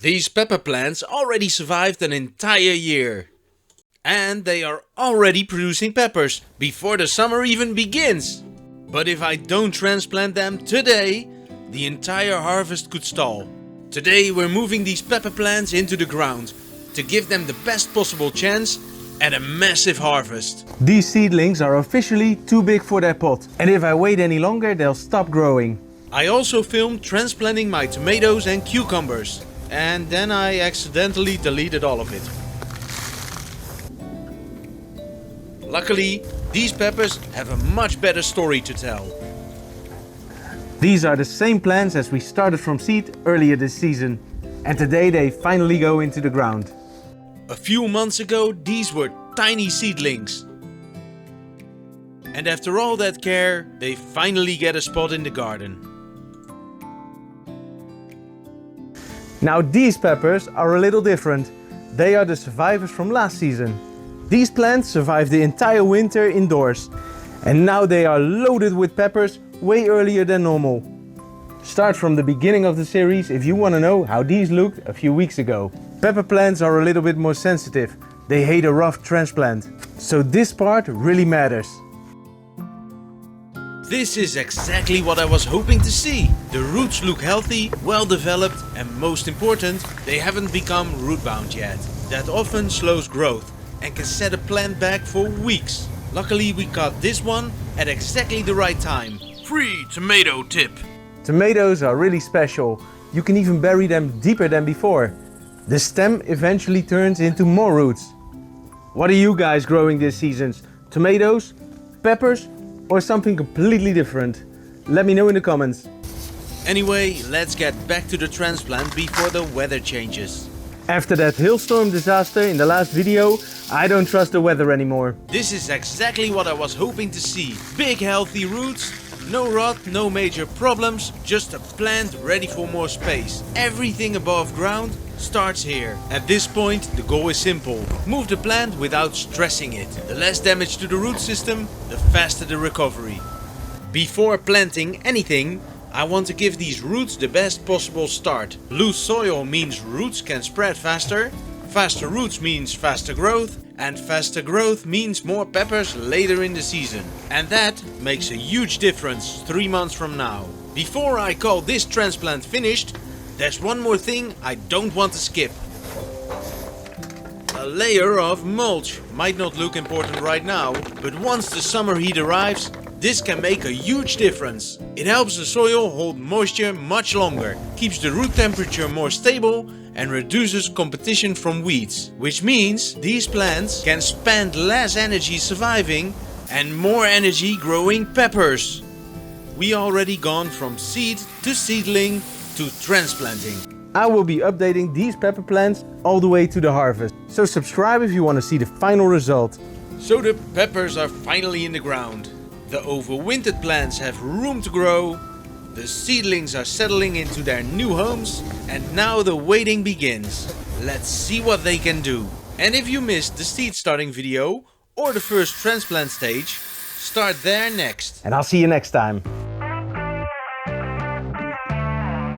These pepper plants already survived an entire year. And they are already producing peppers before the summer even begins. But if I don't transplant them today, the entire harvest could stall. Today we're moving these pepper plants into the ground to give them the best possible chance at a massive harvest. These seedlings are officially too big for their pot, and if I wait any longer they'll stop growing. I also filmed transplanting my tomatoes and cucumbers, and then I accidentally deleted all of it. Luckily, these peppers have a much better story to tell. These are the same plants as we started from seed earlier this season, and today they finally go into the ground. A few months ago, these were tiny seedlings. And after all that care, they finally get a spot in the garden. Now these peppers are a little different. They are the survivors from last season. These plants survived the entire winter indoors. And now they are loaded with peppers way earlier than normal. Start from the beginning of the series if you want to know how these looked a few weeks ago. Pepper plants are a little bit more sensitive. They hate a rough transplant. So this part really matters. This is exactly what I was hoping to see. The roots look healthy, well developed, and most important, they haven't become rootbound yet. That often slows growth and can set a plant back for weeks. Luckily we caught this one at exactly the right time. Free tomato tip. Tomatoes are really special. You can even bury them deeper than before. The stem eventually turns into more roots. What are you guys growing this season? Tomatoes, peppers, or something completely different? Let me know in the comments. Anyway, let's get back to the transplant before the weather changes. After that hailstorm disaster in the last video, I don't trust the weather anymore. This is exactly what I was hoping to see. Big healthy roots, no rot, no major problems, just a plant ready for more space. Everything above ground starts here. At this point, the goal is simple. Move the plant without stressing it. The less damage to the root system, the faster the recovery. Before planting anything, I want to give these roots the best possible start. Loose soil means roots can spread faster. Faster roots means faster growth. And faster growth means more peppers later in the season. And that makes a huge difference 3 months from now. Before I call this transplant finished, there's one more thing I don't want to skip. A layer of mulch. Might not look important right now, but once the summer heat arrives, this can make a huge difference. It helps the soil hold moisture much longer, keeps the root temperature more stable, and reduces competition from weeds. Which means these plants can spend less energy surviving and more energy growing peppers. We already gone from seed to seedling to transplanting. I will be updating these pepper plants all the way to the harvest. So subscribe if you want to see the final result. So the peppers are finally in the ground. The overwintered plants have room to grow. The seedlings are settling into their new homes. And now the waiting begins. Let's see what they can do. And if you missed the seed starting video or the first transplant stage, start there next. And I'll see you next time.